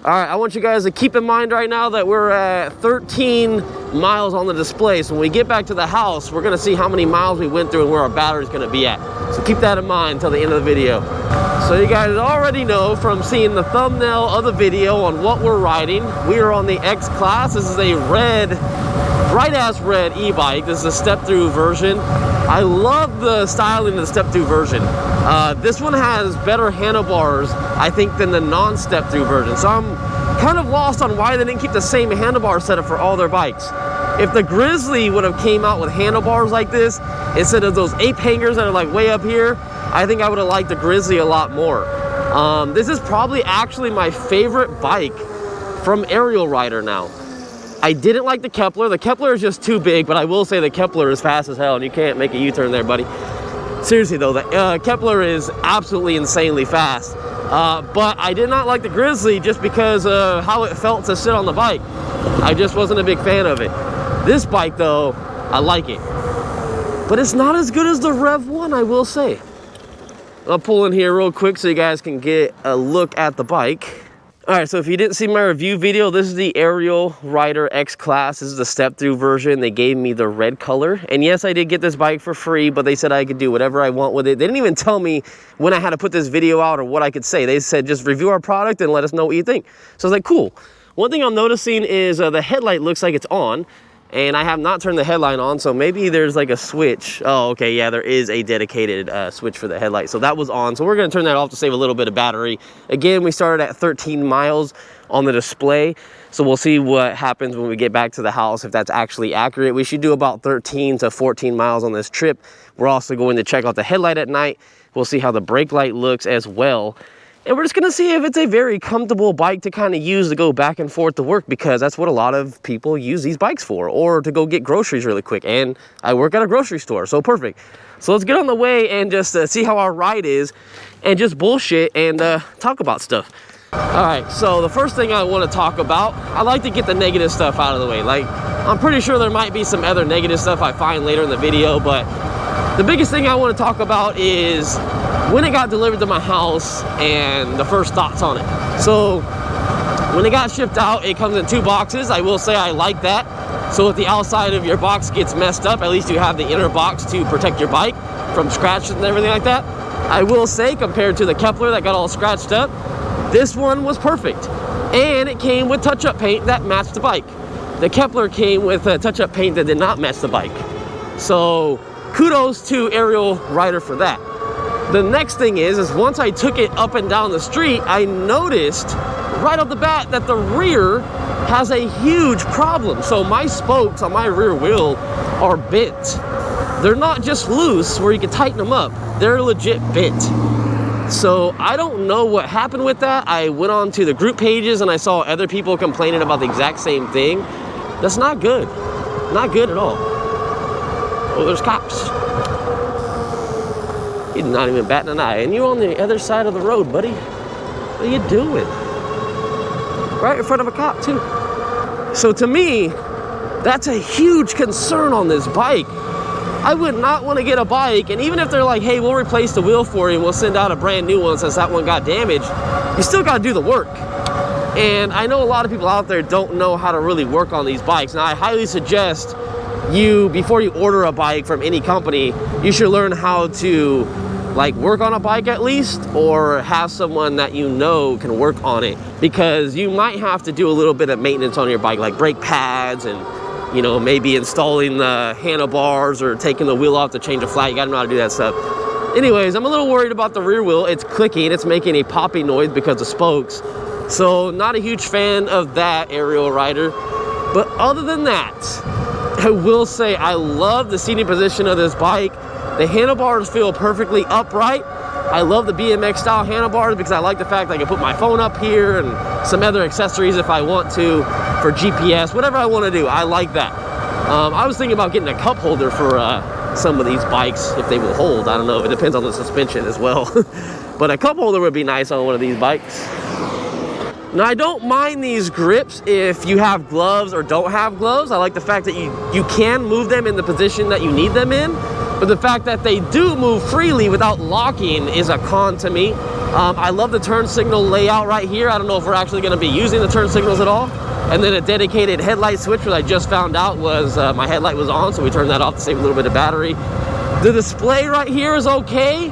All right, I want you guys to keep in mind right now that we're at 13 miles on the display. So when we get back to the house, we're gonna see how many miles we went through and where our battery's gonna be at. So keep that in mind until the end of the video. So you guys already know from seeing the thumbnail of the video on what we're riding. We are on the X Class. This is a red, bright ass red e-bike. This is a Step-Thru version. I love the styling of the Step-Thru version. This one has better handlebars, I think, than the non-Step-Thru version. So I'm kind of lost on why they didn't keep the same handlebar setup for all their bikes. If the Grizzly would have came out with handlebars like this, instead of those ape hangers that are like way up here, I think I would have liked the Grizzly a lot more. This is probably actually my favorite bike from Ariel Rider now. I didn't like the Kepler. The Kepler is just too big, but I will say the Kepler is fast as hell, and you can't make a U-turn there, buddy. Seriously though, the Kepler is absolutely insanely fast. But I did not like the Grizzly just because of how it felt to sit on the bike. I just wasn't a big fan of it. This bike though, I like it. But it's not as good as the Rev 1, I will say. I'll pull in here real quick so you guys can get a look at the bike. All right, so if you didn't see my review video, this is the Ariel Rider X Class. This is the Step-Thru version. They gave me the red color. And yes, I did get this bike for free, but they said I could do whatever I want with it. They didn't even tell me when I had to put this video out or what I could say. They said, just review our product and let us know what you think. So I was like, cool. One thing I'm noticing is the headlight looks like it's on. And I have not turned the headlight on, so maybe there's like a switch. Oh, okay, yeah, there is a dedicated switch for the headlight. So that was on, so we're gonna turn that off to save a little bit of battery. Again, we started at 13 miles on the display, so we'll see what happens when we get back to the house, if that's actually accurate. We should do about 13 to 14 miles on this trip. We're also going to check out the headlight at night. We'll see how the brake light looks as well. And we're just gonna see if it's a very comfortable bike to kind of use to go back and forth to work, because that's what a lot of people use these bikes for, or to go get groceries really quick. And I work at a grocery store, so perfect. So let's get on the way and just see how our ride is and just bullshit and talk about stuff. All right, so the first thing I want to talk about, I like to get the negative stuff out of the way. Like, I'm pretty sure there might be some other negative stuff I find later in the video, but the biggest thing I want to talk about is when it got delivered to my house and the first thoughts on it. So when it got shipped out, it comes in 2 boxes. I will say I like that. So if the outside of your box gets messed up, at least you have the inner box to protect your bike from scratches and everything like that. I will say, compared to the Kepler that got all scratched up, this one was perfect. And it came with touch-up paint that matched the bike. The Kepler came with touch-up paint that did not match the bike. So kudos to Ariel Rider for that. The next thing is once I took it up and down the street, I noticed right off the bat that the rear has a huge problem. So my spokes on my rear wheel are bent. They're not just loose where you can tighten them up. They're legit bent. So I don't know what happened with that. I went on to the group pages and I saw other people complaining about the exact same thing. That's not good. Not good at all. Oh, there's cops. He's not even batting an eye. And you're on the other side of the road, buddy. What are you doing? Right in front of a cop, too. So to me, that's a huge concern on this bike. I would not want to get a bike, and even if they're like, hey, we'll replace the wheel for you and we'll send out a brand new one since that one got damaged, you still got to do the work. And I know a lot of people out there don't know how to really work on these bikes. Now, I highly suggest you, before you order a bike from any company, you should learn how to like work on a bike at least, or have someone that you know can work on it, because you might have to do a little bit of maintenance on your bike, like brake pads and, you know, maybe installing the handlebars or taking the wheel off to change a flat. You gotta know how to do that stuff. Anyways, I'm a little worried about the rear wheel. It's clicking, it's making a popping noise because of spokes. So not a huge fan of that, Ariel Rider. But other than that, I will say I love the seating position of this bike. The handlebars feel perfectly upright. I love the BMX style handlebars because I like the fact that I can put my phone up here and some other accessories if I want to for GPS, whatever I want to do. I like that. I was thinking about getting a cup holder for some of these bikes if they will hold. I don't know. It depends on the suspension as well. But a cup holder would be nice on one of these bikes. Now, I don't mind these grips if you have gloves or don't have gloves. I like the fact that you can move them in the position that you need them in. But the fact that they do move freely without locking is a con to me. I love the turn signal layout right here. I don't know if we're actually going to be using the turn signals at all. And then a dedicated headlight switch, which I just found out was my headlight was on, so we turned that off to save a little bit of battery. The display right here is okay.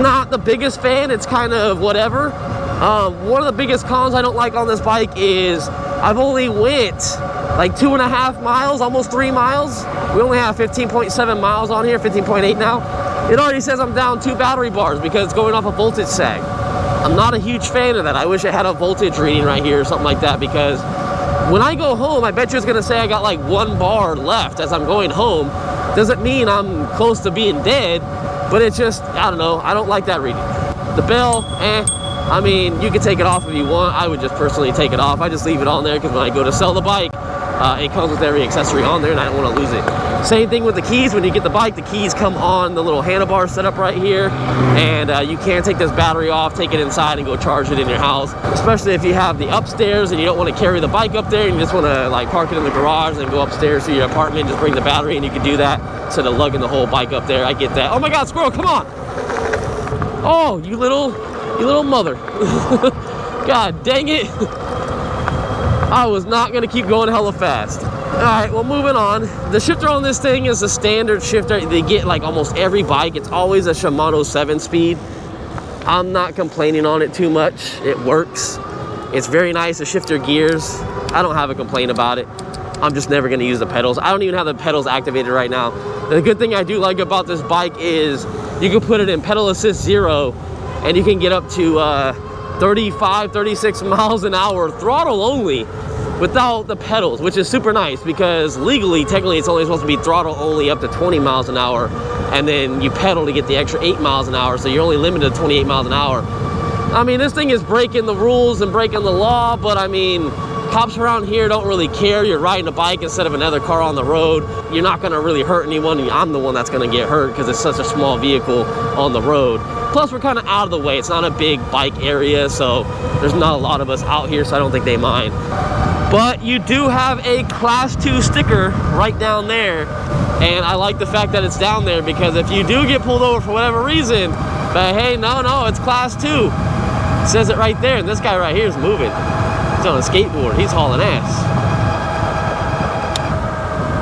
Not the biggest fan. It's kind of whatever. One of the biggest cons I don't like on this bike is I've only went like 2.5 miles, almost 3 miles. We only have 15.7 miles on here, 15.8 now. It already says I'm down 2 battery bars because it's going off a voltage sag. I'm not a huge fan of that. I wish it had a voltage reading right here or something like that, because when I go home, I bet you it's gonna say I got like 1 bar left as I'm going home. Doesn't mean I'm close to being dead, but it's just, I don't know, I don't like that reading. The bell, I mean, you can take it off if you want. I would just personally take it off. I just leave it on there because when I go to sell the bike, it comes with every accessory on there and I don't want to lose it. Same thing with the keys. When you get the bike, the keys come on the little handlebar setup right here, and you can take this battery off, take it inside and go charge it in your house, especially if you have the upstairs and you don't want to carry the bike up there and you just want to like park it in the garage and go upstairs to your apartment and just bring the battery, and you can do that instead of lugging the whole bike up there. I get that. Oh my God, squirrel, come on. Oh, you little mother. God dang it. I was not gonna keep going hella fast. All right, well, moving on. The shifter on this thing is a standard shifter they get like almost every bike. It's always a Shimano 7-speed. I'm not complaining on it too much. It works. It's very nice to shift your gears. I don't have a complaint about it. I'm just never gonna use the pedals. I don't even have the pedals activated right now. The good thing I do like about this bike is you can put it in pedal assist 0 and you can get up to 35, 36 miles an hour throttle only without the pedals, which is super nice because legally, technically, it's only supposed to be throttle only up to 20 miles an hour, and then you pedal to get the extra 8 miles an hour, so you're only limited to 28 miles an hour. I mean, this thing is breaking the rules and breaking the law, but I mean, cops around here don't really care. You're riding a bike instead of another car on the road. You're not gonna really hurt anyone. I'm the one that's gonna get hurt because it's such a small vehicle on the road. Plus, we're kind of out of the way. It's not a big bike area, so there's not a lot of us out here, so I don't think they mind. But you do have a Class 2 sticker right down there, and I like the fact that it's down there because if you do get pulled over for whatever reason, but hey, no, it's Class 2. It says it right there, and this guy right here is moving. He's on a skateboard. He's hauling ass.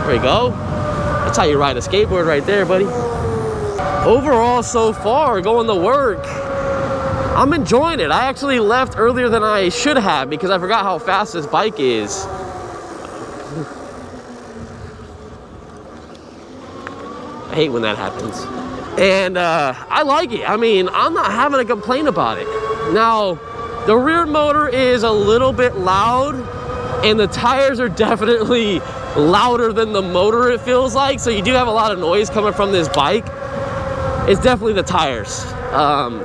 There you go. That's how you ride a skateboard right there, buddy. Overall, so far, going to work, I'm enjoying it. I actually left earlier than I should have because I forgot how fast this bike is. I hate when that happens. And I like it. I mean, I'm not having a complaint about it. Now, the rear motor is a little bit loud, and the tires are definitely louder than the motor, it feels like. So you do have a lot of noise coming from this bike. It's definitely the tires.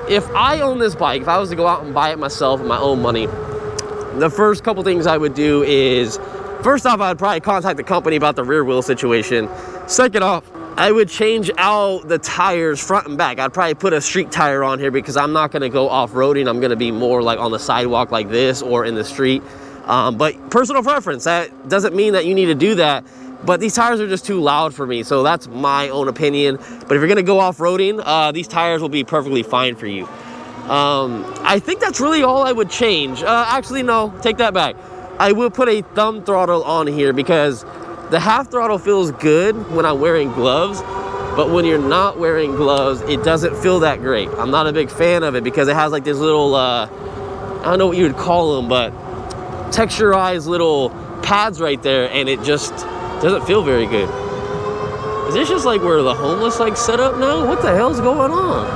If I own this bike, if I was to go out and buy it myself with my own money, the first couple things I would do is, first off, I'd probably contact the company about the rear wheel situation. Second off, I would change out the tires front and back. I'd probably put a street tire on here because I'm not gonna go off-roading. I'm gonna be more like on the sidewalk like this or in the street. But personal preference, that doesn't mean that you need to do that. But these tires are just too loud for me, so that's my own opinion. But if you're gonna go off-roading, these tires will be perfectly fine for you. I think that's really all I would change. Actually, no, take that back. I will put a thumb throttle on here because the half throttle feels good when I'm wearing gloves, but when you're not wearing gloves, it doesn't feel that great. I'm not a big fan of it because it has like this little, I don't know what you would call them, but texturized little pads right there, and it just doesn't feel very good. Is this just like where the homeless like set up now? What the hell's going on?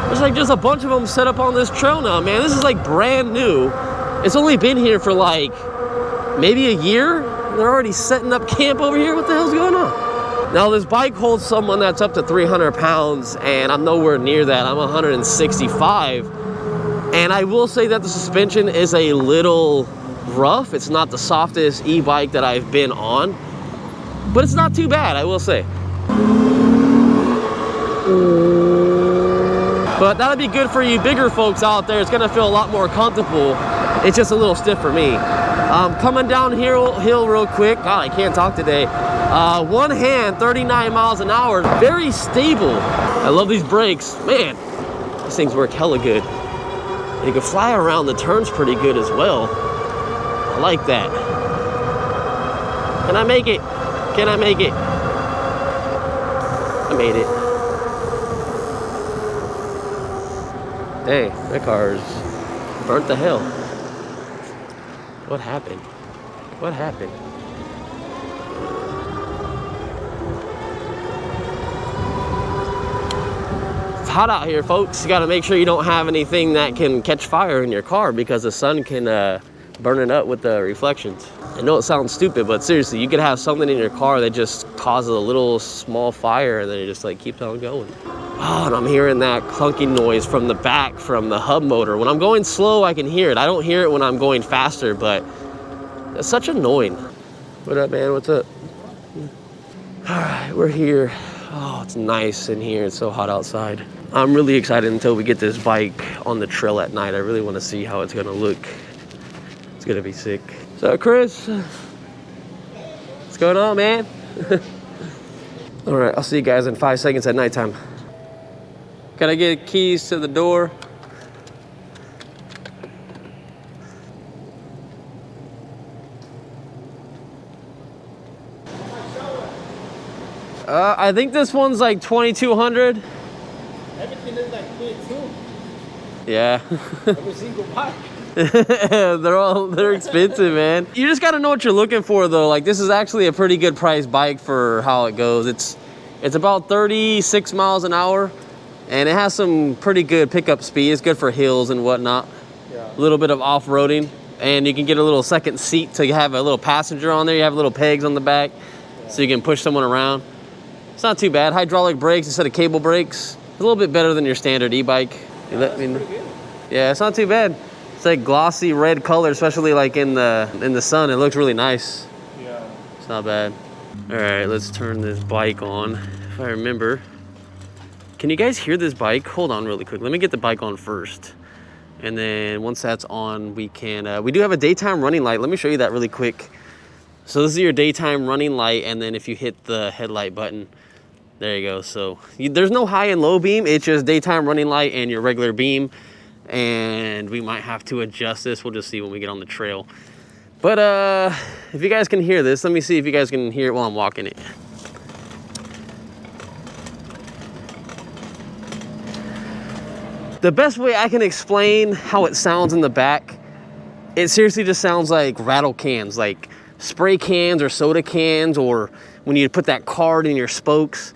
There's like just a bunch of them set up on this trail now, man. This is like brand new. It's only been here for like maybe a year. They're already setting up camp over here. What the hell's going on? Now this bike holds someone that's up to 300 pounds and I'm nowhere near that. I'm 165. And I will say that the suspension is a little rough. It's not the softest e-bike that I've been on, but it's not too bad, I will say. But that'll be good for you bigger folks out there. It's gonna feel a lot more comfortable. It's just a little stiff for me. Coming down hill real quick. God, I can't talk today. One hand, 39 miles an hour, very stable. I love these brakes. Man, these things work hella good. You can fly around the turns pretty good as well. I like that. Can I make it? Can I make it? I made it. Dang, that car's burnt to hell. What happened? What happened? It's hot out here, folks. You gotta make sure you don't have anything that can catch fire in your car because the sun can burn it up with the reflections. I know it sounds stupid, but seriously, you could have something in your car that just causes a little small fire and then it just like keeps on going. Oh, and I'm hearing that clunky noise from the back from the hub motor. When I'm going slow, I can hear it. I don't hear it when I'm going faster, but it's such annoying. What up, man? What's up? All right, we're here. Oh, it's nice in here. It's so hot outside. I'm really excited until we get this bike on the trail at night. I really want to see how it's gonna look. It's gonna be sick. So, Chris, what's going on, man? All right, I'll see you guys in 5 seconds at nighttime. Can I get keys to the door? I think this one's like 2,200. Everything is like clean too. Yeah. Every single bike. They're expensive, man. You just gotta know what you're looking for though. Like this is actually a pretty good price bike for how it goes. It's about 36 miles an hour and it has some pretty good pickup speed. It's good for hills and whatnot. Yeah. A little bit of off-roading and you can get a little second seat to have a little passenger on there. You have little pegs on the back so you can push someone around. It's not too bad. Hydraulic brakes instead of cable brakes. It's a little bit better than your standard e-bike. Yeah, it's not too bad. It's like glossy red color, especially like in the sun. It looks really nice. Yeah. It's not bad. All right, let's turn this bike on. If I remember, can you guys hear this bike? Hold on really quick. Let me get the bike on first. And then once that's on, we can, we do have a daytime running light. Let me show you that really quick. So this is your daytime running light. And then if you hit the headlight button, there you go. So there's no high and low beam. It's just daytime running light and your regular beam. And we might have to adjust this. We'll just see when we get on the trail. But if you guys can hear this, let me see if you guys can hear it while I'm walking it. The best way I can explain how it sounds in the back, it seriously just sounds like rattle cans, like spray cans or soda cans, or when you put that card in your spokes.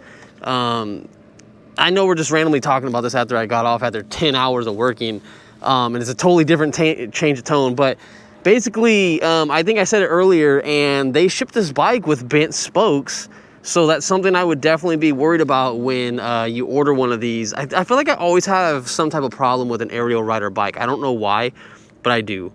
I know we're just randomly talking about this after I got off after 10 hours of working, and it's a totally different change of tone, but basically, I think I said it earlier, and they shipped this bike with bent spokes, so that's something I would definitely be worried about when you order one of these. I feel like I always have some type of problem with an Ariel rider bike. I don't know why, but I do.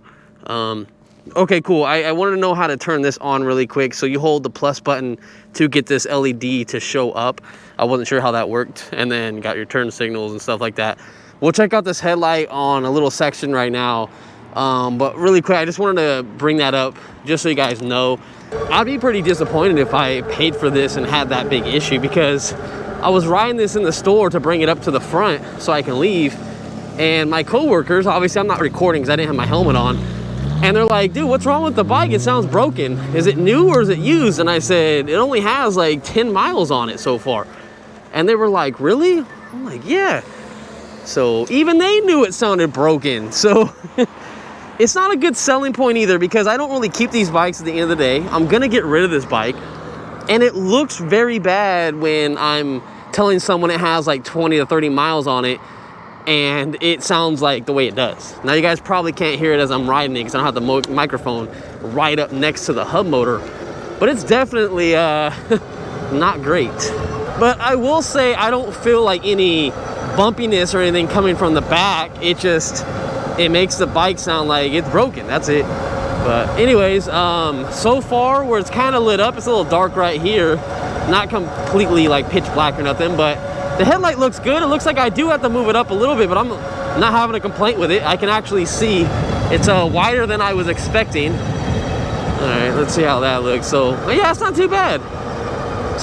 Okay, cool. I wanted to know how to turn this on really quick. So you hold the plus button to get this LED to show up. I wasn't sure how that worked. And then got your turn signals and stuff like that. We'll check out this headlight on a little section right now. But really quick, I just wanted to bring that up just so you guys know. I'd be pretty disappointed if I paid for this and had that big issue, because I was riding this in the store to bring it up to the front so I can leave. And my coworkers, obviously I'm not recording because I didn't have my helmet on. And they're like, dude, what's wrong with the bike? It sounds broken. Is it new or is it used? And I said, it only has like 10 miles on it so far. And they were like, really? I'm like, yeah. So even they knew it sounded broken. So it's not a good selling point either, because I don't really keep these bikes at the end of the day. I'm gonna get rid of this bike. And it looks very bad when I'm telling someone it has like 20 to 30 miles on it, and it sounds like the way it does. Now you guys probably can't hear it as I'm riding it because I don't have the microphone right up next to the hub motor, but it's definitely not great. But I will say I don't feel like any bumpiness or anything coming from the back. It makes the bike sound like it's broken, that's it. But anyways, so far where it's kind of lit up, it's a little dark right here, not completely like pitch black or nothing, but the headlight looks good. It looks like I do have to move it up a little bit, but I'm not having a complaint with it. I can actually see it's wider than I was expecting. All right, let's see how that looks. So yeah, it's not too bad.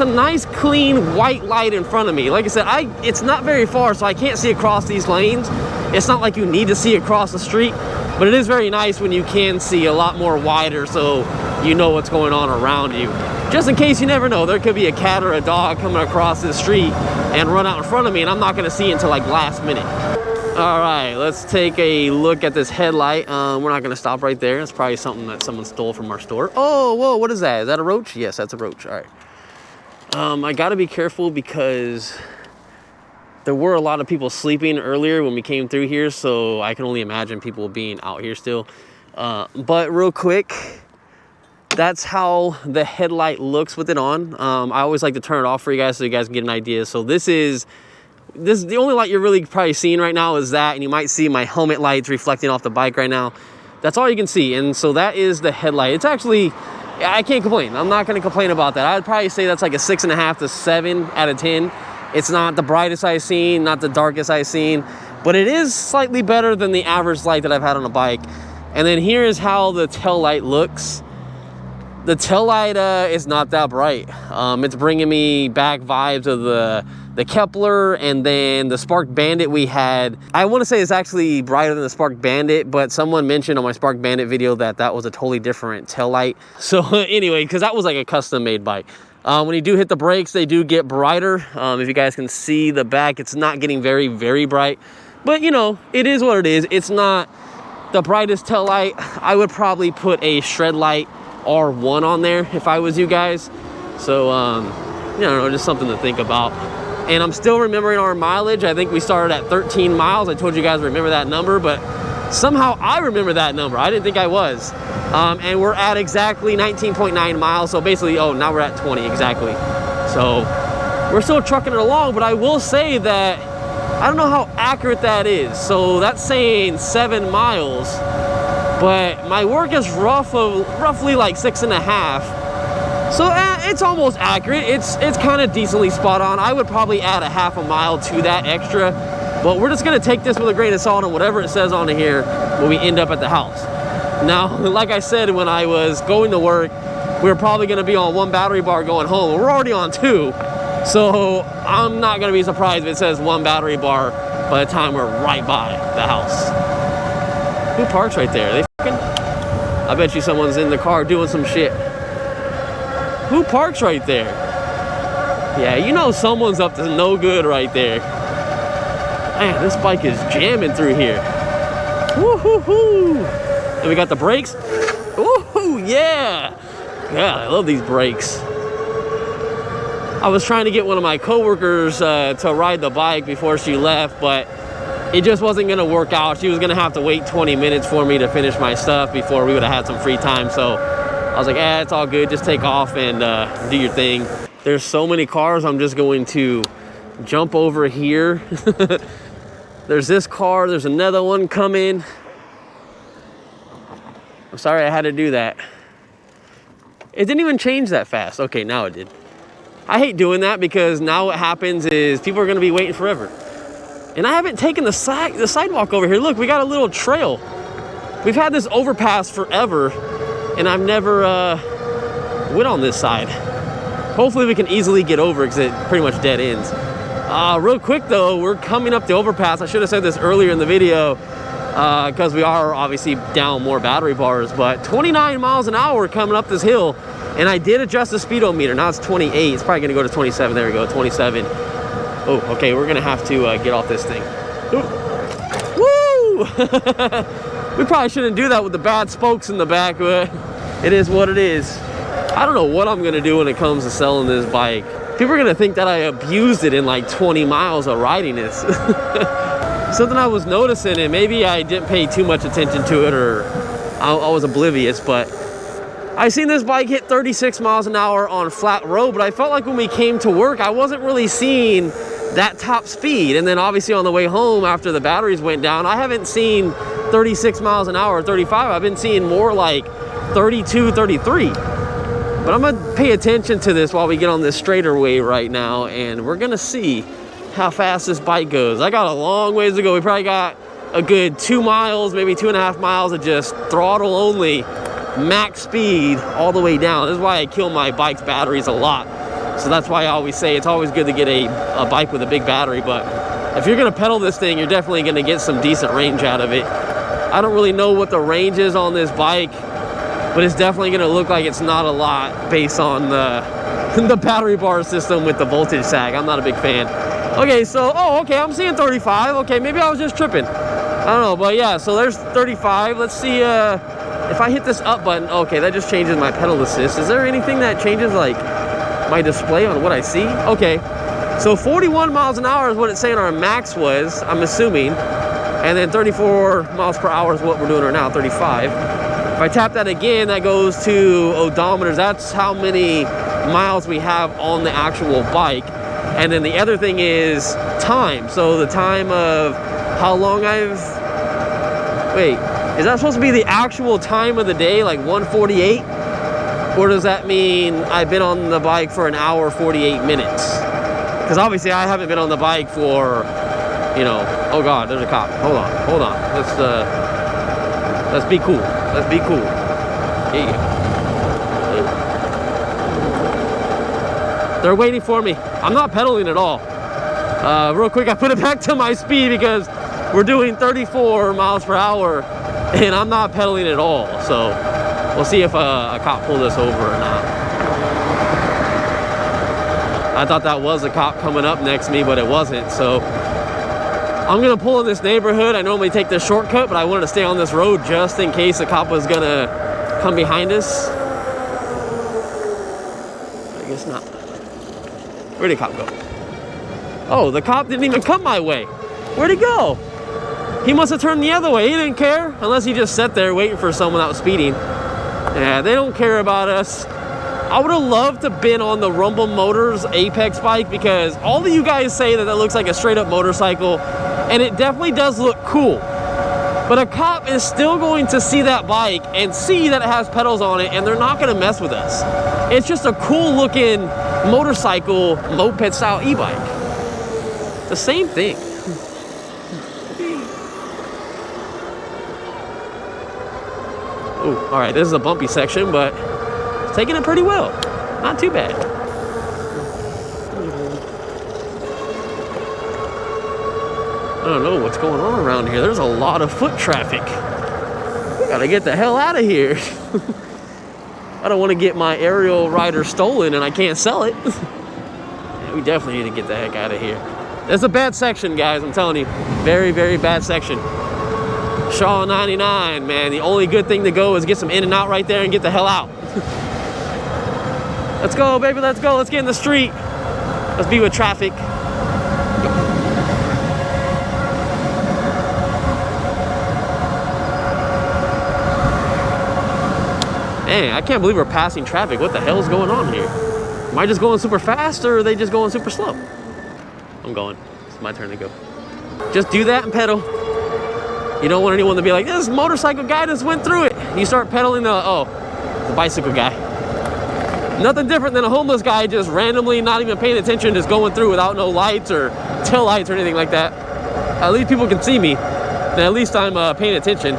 It's a nice, clean, white light in front of me. Like I said, it's not very far, so I can't see across these lanes. It's not like you need to see across the street, but it is very nice when you can see a lot more wider, so you know what's going on around you. Just in case, you never know, there could be a cat or a dog coming across the street and run out in front of me, and I'm not gonna see it until like last minute. All right, let's take a look at this headlight. We're not gonna stop right there. It's probably something that someone stole from our store. Oh, whoa, what is that? Is that a roach? Yes, that's a roach. All right. I gotta be careful because there were a lot of people sleeping earlier when we came through here, so I can only imagine people being out here still. But real quick, that's how the headlight looks with it on. I always like to turn it off for you guys so you guys can get an idea. So this is the only light you're really probably seeing right now is that, and you might see my helmet lights reflecting off the bike right now. That's all you can see, and so that is the headlight. It's actually, I can't complain. I'm not gonna complain about that. I'd probably say that's like a 6.5 to 7 out of 10. It's not the brightest I've seen, not the darkest I've seen, but it is slightly better than the average light that I've had on a bike. And then here is how the tail light looks. The tail light is not that bright. It's bringing me back vibes of the Kepler, and then the Spark Bandit we had. I want to say it's actually brighter than the Spark Bandit, but someone mentioned on my Spark Bandit video that that was a totally different tail light. So anyway, because that was like a custom made bike. When you do hit the brakes, they do get brighter. If you guys can see the back, it's not getting very, very bright, but you know, it is what it is. It's not the brightest tail light. I would probably put a Shred Light R1 on there if I was you guys. So, you know, just something to think about. And I'm still remembering our mileage. I think we started at 13 miles. I told you guys to remember that number, but somehow I remember that number. I didn't think I was. And we're at exactly 19.9 miles. So basically, oh, now we're at 20 exactly. So we're still trucking it along, but I will say that I don't know how accurate that is. So that's saying 7 miles, but my work is roughly like 6.5. So it's almost accurate. It's kind of decently spot on. I would probably add a half a mile to that extra, but we're just gonna take this with a grain of salt on whatever it says on here when we end up at the house. Now, like I said, when I was going to work, we were probably gonna be on 1 battery bar going home. We're already on 2, so I'm not gonna be surprised if it says 1 battery bar by the time we're right by the house. Who parks right there? Are they fucking? I bet you someone's in the car doing some shit. Who parks right there? Yeah, you know someone's up to no good right there. Man, this bike is jamming through here. Woo-hoo-hoo. And we got the brakes. Woo-hoo, yeah. Yeah, I love these brakes. I was trying to get one of my coworkers to ride the bike before she left, but it just wasn't gonna work out. She was gonna have to wait 20 minutes for me to finish my stuff before we would have had some free time. So I was like, it's all good. Just take off and do your thing. There's so many cars. I'm just going to jump over here. There's this car. There's another one coming. I'm sorry I had to do that. It didn't even change that fast. Okay, now it did. I hate doing that because now what happens is people are going to be waiting forever. And I haven't taken the sidewalk over here. Look, we got a little trail. We've had this overpass forever, and I've never went on this side. Hopefully we can easily get over because it pretty much dead ends. Real quick though, we're coming up the overpass. I should have said this earlier in the video because we are obviously down more battery bars, but 29 miles an hour coming up this hill, and I did adjust the speedometer. Now it's 28. It's probably gonna go to 27. There we go, 27. Oh, okay, we're gonna have to get off this thing. Woo! We probably shouldn't do that with the bad spokes in the back, but it is what it is. I don't know what I'm gonna do when it comes to selling this bike. People are gonna think that I abused it in like 20 miles of riding this. Something I was noticing, and maybe I didn't pay too much attention to it, or I was oblivious, but I seen this bike hit 36 miles an hour on flat road, but I felt like when we came to work, I wasn't really seeing that top speed. And then obviously on the way home after the batteries went down, I haven't seen 36 miles an hour or 35. I've been seeing more like 32, 33. But I'm gonna pay attention to this while we get on this straightaway right now, and we're gonna see how fast this bike goes. I got a long ways to go. We probably got a good 2 miles, maybe 2.5 miles of just throttle only, max speed all the way down. This is why I kill my bike's batteries a lot. So that's why I always say it's always good to get a bike with a big battery. But if you're gonna pedal this thing, you're definitely gonna get some decent range out of it. I don't really know what the range is on this bike, but it's definitely gonna look like it's not a lot based on the battery bar system with the voltage sag. I'm not a big fan. Okay, so, okay, I'm seeing 35. Okay, maybe I was just tripping. I don't know, but yeah, so there's 35. Let's see if I hit this up button. Okay, that just changes my pedal assist. Is there anything that changes like my display on what I see? Okay, so 41 miles an hour is what it's saying our max was, I'm assuming. And then 34 miles per hour is what we're doing right now, 35. If I tap that again, that goes to odometers. That's how many miles we have on the actual bike. And then the other thing is time. So the time of how long wait, is that supposed to be the actual time of the day, like 1:48? Or does that mean I've been on the bike for an hour, 48 minutes? Because obviously I haven't been on the bike for, you know, oh God, there's a cop. Hold on. Let's be cool. Let's be cool. Here you go. They're waiting for me. I'm not pedaling at all. Real quick, I put it back to my speed because we're doing 34 miles per hour and I'm not pedaling at all. So we'll see if a cop pulled us over or not. I thought that was a cop coming up next to me, but it wasn't. So I'm gonna pull in this neighborhood. I normally take this shortcut, but I wanted to stay on this road just in case a cop was gonna come behind us. I guess not. Where'd the cop go? Oh, the cop didn't even come my way. Where'd he go? He must have turned the other way. He didn't care, unless he just sat there waiting for someone that was speeding. Yeah, they don't care about us. I would have loved to have been on the Rumble Motors Apex bike because all of you guys say that looks like a straight up motorcycle, and it definitely does look cool. But a cop is still going to see that bike and see that it has pedals on it, and they're not going to mess with us. It's just a cool looking motorcycle, moped style e-bike. The same thing. Oh, all right, this is a bumpy section, but it's taking it pretty well. Not too bad. I don't know what's going on around here. There's a lot of foot traffic. We gotta get the hell out of here. I don't want to get my Ariel rider stolen and I can't sell it. Yeah, we definitely need to get the heck out of here. It's a bad section, guys, I'm telling you. Very, very bad section. Shaw 99, man. The only good thing to go is get some in and out right there and get the hell out. Let's go, baby, let's go. Let's get in the street. Let's be with traffic. Man, I can't believe we're passing traffic. What the hell is going on here? Am I just going super fast or are they just going super slow? I'm going. It's my turn to go. Just do that and pedal. You don't want anyone to be like, this motorcycle guy just went through it. You start pedaling, the bicycle guy. Nothing different than a homeless guy just randomly not even paying attention, just going through without no lights or tail lights or anything like that. At least people can see me. And at least I'm paying attention.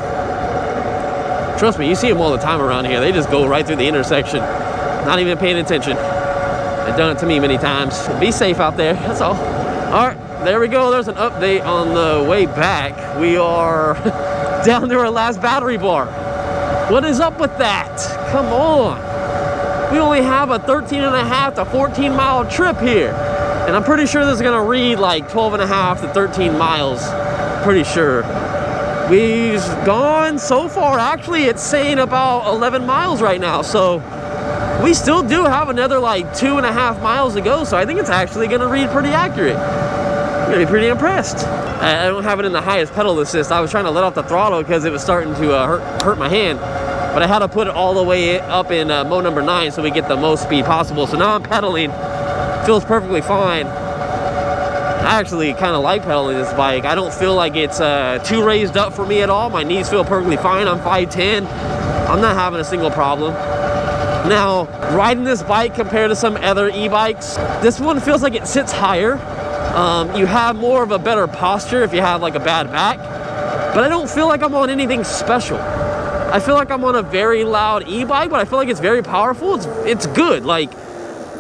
Trust me, you see them all the time around here. They just go right through the intersection, not even paying attention. They've done it to me many times. Be safe out there, that's all. All right, there we go. There's an update on the way back. We are down to our last battery bar. What is up with that? Come on. We only have a 13.5 to 14 mile trip here. And I'm pretty sure this is gonna read like 12.5 to 13 miles. Pretty sure. We've gone so far, actually it's saying about 11 miles right now. So we still do have another like 2.5 miles to go. So I think it's actually gonna read pretty accurate. I'm gonna be pretty impressed. I don't have it in the highest pedal assist. I was trying to let off the throttle because it was starting to hurt my hand. But I had to put it all the way up in mode number 9 so we get the most speed possible. So now I'm pedaling, feels perfectly fine. I actually kind of like pedaling this bike. I don't feel like it's too raised up for me at all. My knees feel perfectly fine. I'm 5'10". I'm not having a single problem. Now, riding this bike compared to some other e-bikes, this one feels like it sits higher. You have more of a better posture if you have like a bad back. But I don't feel like I'm on anything special. I feel like I'm on a very loud e-bike, but I feel like it's very powerful. It's good. Like,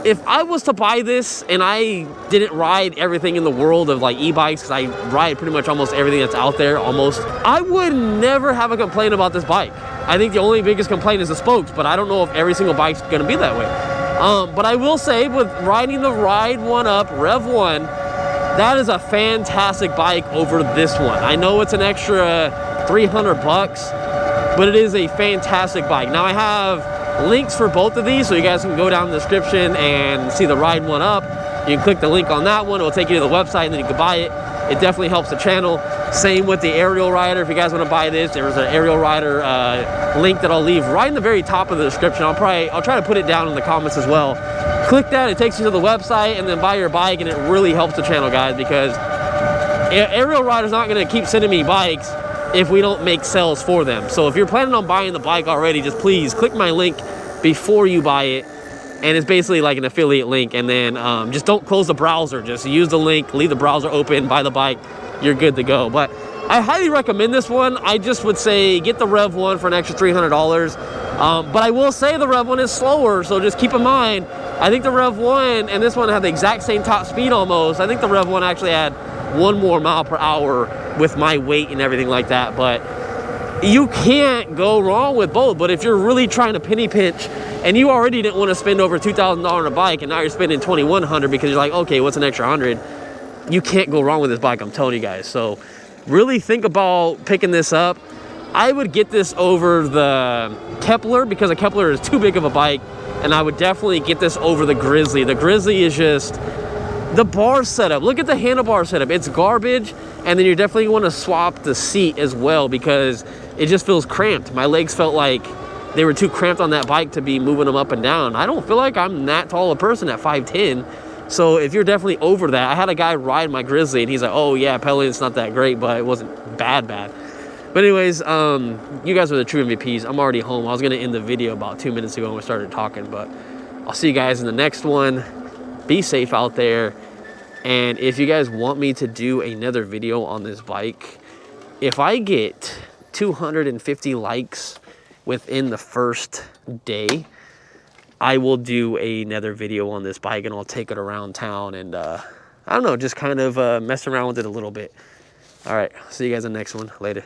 if I was to buy this and I didn't ride everything in the world of like e-bikes, because I ride pretty much almost everything that's out there, I would never have a complaint about this bike. I think the only biggest complaint is the spokes, but I don't know if every single bike's gonna be that way. But I will say, with riding the Ride 1 Up Rev 1, that is a fantastic bike over this one. I know it's an extra 300 bucks, but it is a fantastic bike. Now I have links for both of these, so you guys can go down in the description and see the Ride 1 Up. You can click the link on that one, it'll take you to the website, and then you can buy it. It definitely helps the channel. Same with the Ariel rider. If you guys want to buy this, there's an Ariel rider link that I'll leave right in the very top of the description. I'll try to put it down in the comments as well. Click that, it takes you to the website, and then buy your bike, and it really helps the channel, guys, because Ariel rider's not going to keep sending me bikes if we don't make sales for them. So if you're planning on buying the bike already, just please click my link before you buy it. And it's basically like an affiliate link, and then just don't close the browser. Just use the link, leave the browser open, buy the bike, you're good to go. But I highly recommend this one. I just would say get the Rev 1 for an extra $300. But I will say the Rev 1 is slower, so just keep in mind, I think the Rev 1 and this one have the exact same top speed almost. I think the Rev 1 actually had 1 more mile per hour with my weight and everything like that. But you can't go wrong with both. But if you're really trying to penny pinch, and you already didn't want to spend over $2,000 on a bike, and now you're spending $2,100 because you're like, okay, what's an extra $100? You can't go wrong with this bike, I'm telling you guys. So really think about picking this up. I would get this over the Kepler, because the Kepler is too big of a bike, and I would definitely get this over the Grizzly. The Grizzly is just, the bar setup, look at the handlebar setup, it's garbage. And then you definitely want to swap the seat as well, because it just feels cramped. My legs felt like they were too cramped on that bike to be moving them up and down. I don't feel like I'm that tall a person at 5'10". So if you're definitely over that, I had a guy ride my Grizzly, and he's like, oh yeah, pedaling's not that great, but it wasn't bad. But anyways, you guys are the true MVPs. I'm already home. I was gonna end the video about 2 minutes ago when we started talking, but I'll see you guys in the next one. Be safe out there. And if you guys want me to do another video on this bike, if I get 250 likes within the first day, I will do another video on this bike, and I'll take it around town and I don't know, just kind of mess around with it a little bit. All right, see you guys in the next one. Later.